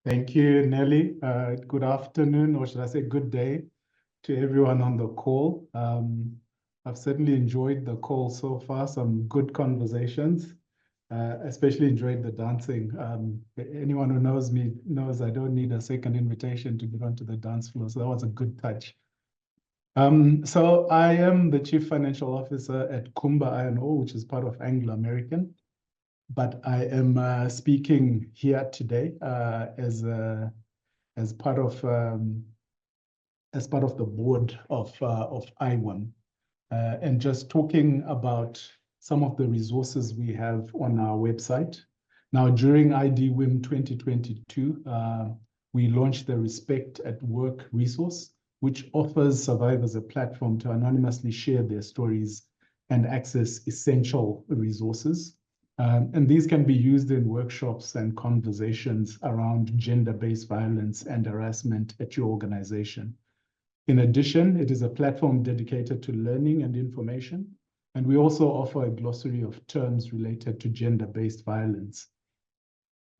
Thank you, Nelly. Good afternoon, or should I say good day to everyone on the call. I've certainly enjoyed the call so far, some good conversations, especially enjoyed the dancing. Anyone who knows me knows I don't need a second invitation to get onto the dance floor, so that was a good touch. So I am the Chief Financial Officer at Kumba I&O, which is part of Anglo American. But I am speaking here today as part of the board of IWiM, and just talking about some of the resources we have on our website. Now, during IDWiM 2022, we launched the Respect at Work resource, which offers survivors a platform to anonymously share their stories and access essential resources. And these can be used in workshops and conversations around gender-based violence and harassment at your organization. In addition, it is a platform dedicated to learning and information, and we also offer a glossary of terms related to gender-based violence.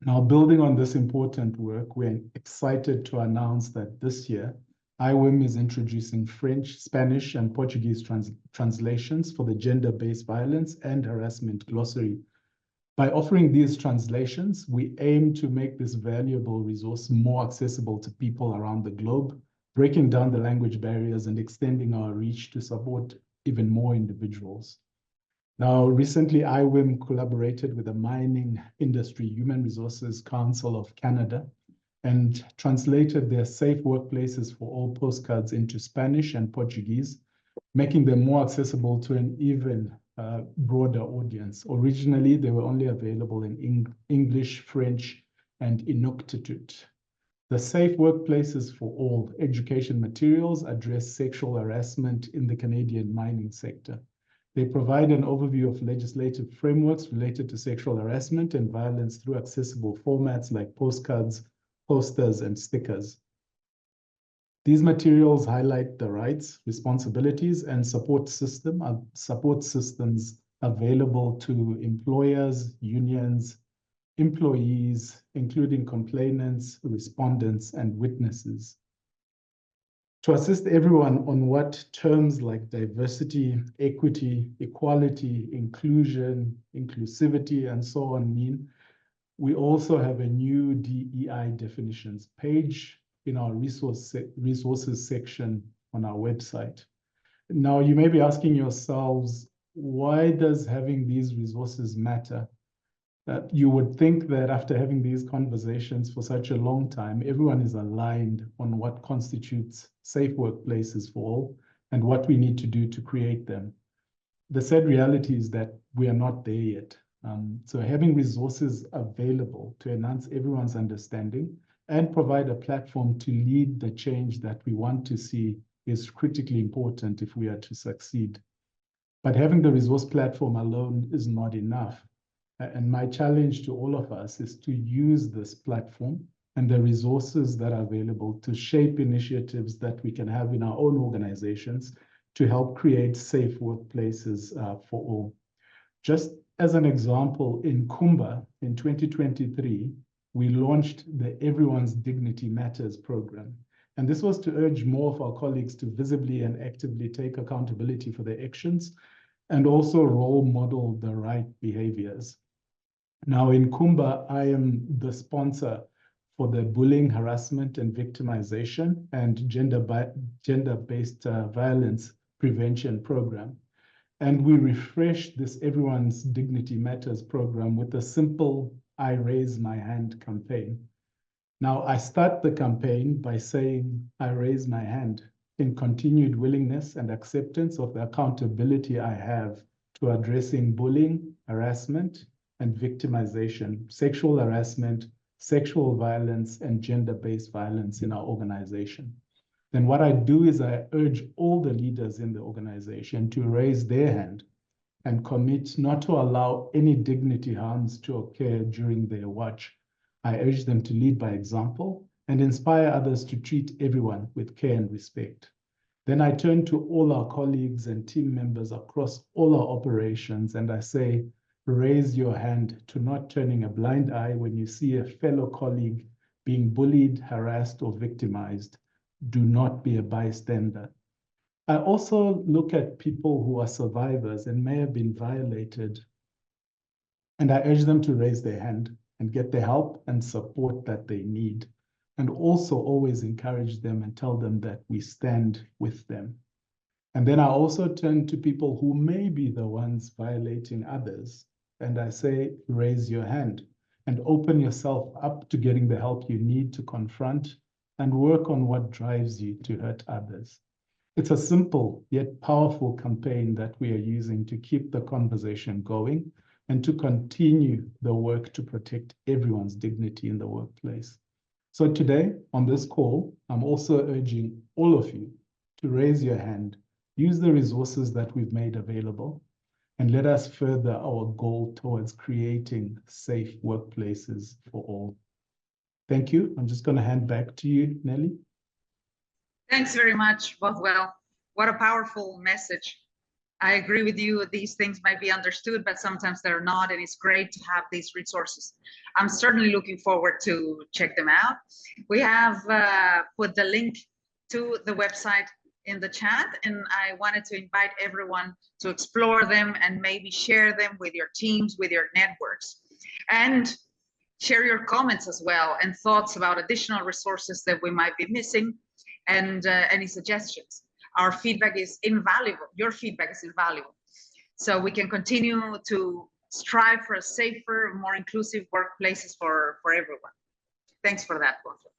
Now, building on this important work, we're excited to announce that this year, IWiM is introducing French, Spanish, and Portuguese translations for the gender-based violence and harassment glossary. By offering these translations, we aim to make this valuable resource more accessible to people around the globe, breaking down the language barriers and extending our reach to support even more individuals. Now, recently, IWiM collaborated with the Mining Industry Human Resources Council of Canada and translated their Safe Workplaces for All postcards into Spanish and Portuguese, making them more accessible to an even broader audience. Originally, they were only available in English, French, and Inuktitut. The Safe Workplaces for All education materials address sexual harassment in the Canadian mining sector. They provide an overview of legislative frameworks related to sexual harassment and violence through accessible formats like postcards, posters, and stickers. These materials highlight the rights, responsibilities, and support systems available to employers, unions, employees, including complainants, respondents, and witnesses. To assist everyone on what terms like diversity, equity, equality, inclusion, inclusivity, and so on mean, we also have a new DEI definitions page in our resources section on our website. Now, you may be asking yourselves, why does having these resources matter? You would think that after having these conversations for such a long time, everyone is aligned on what constitutes safe workplaces for all and what we need to do to create them. The sad reality is that we are not there yet. So having resources available to enhance everyone's understanding and provide a platform to lead the change that we want to see is critically important if we are to succeed. But having the resource platform alone is not enough. And my challenge to all of us is to use this platform and the resources that are available to shape initiatives that we can have in our own organizations to help create safe workplaces for all. Just as an example, in Kumba in 2023, we launched the Everyone's Dignity Matters program. And this was to urge more of our colleagues to visibly and actively take accountability for their actions and also role model the right behaviors. Now in Kumba, I am the sponsor for the Bullying, Harassment and Victimization and Gender-Based Violence Prevention Program. And we refreshed this Everyone's Dignity Matters program with a simple I Raise My Hand campaign. Now, I start the campaign by saying, I raise my hand in continued willingness and acceptance of the accountability I have to addressing bullying, harassment, and victimization, sexual harassment, sexual violence, and gender-based violence in our organization. Then what I do is I urge all the leaders in the organization to raise their hand and commit not to allow any dignity harms to occur during their watch. I urge them to lead by example and inspire others to treat everyone with care and respect. Then I turn to all our colleagues and team members across all our operations and I say, raise your hand to not turning a blind eye when you see a fellow colleague being bullied, harassed, or victimized. Do not be a bystander. I also look at people who are survivors and may have been violated, and I urge them to raise their hand and get the help and support that they need, and also always encourage them and tell them that we stand with them. And then I also turn to people who may be the ones violating others, and I say, raise your hand and open yourself up to getting the help you need to confront and work on what drives you to hurt others. It's a simple yet powerful campaign that we are using to keep the conversation going and to continue the work to protect everyone's dignity in the workplace. So today, on this call, I'm also urging all of you to raise your hand, use the resources that we've made available, and let us further our goal towards creating safe workplaces for all. Thank you. I'm just going to hand back to you, Nelly. Thanks very much, Bothwell. What a powerful message. I agree with you. These things might be understood, but sometimes they're not, and it's great to have these resources. I'm certainly looking forward to check them out. We have put the link to the website in the chat, and I wanted to invite everyone to explore them and maybe share them with your teams, with your networks, and share your comments as well and thoughts about additional resources that we might be missing, and any suggestions. Our feedback is invaluable. Your feedback is invaluable. So we can continue to strive for a safer, more inclusive workplaces for everyone. Thanks for that, Bothwell.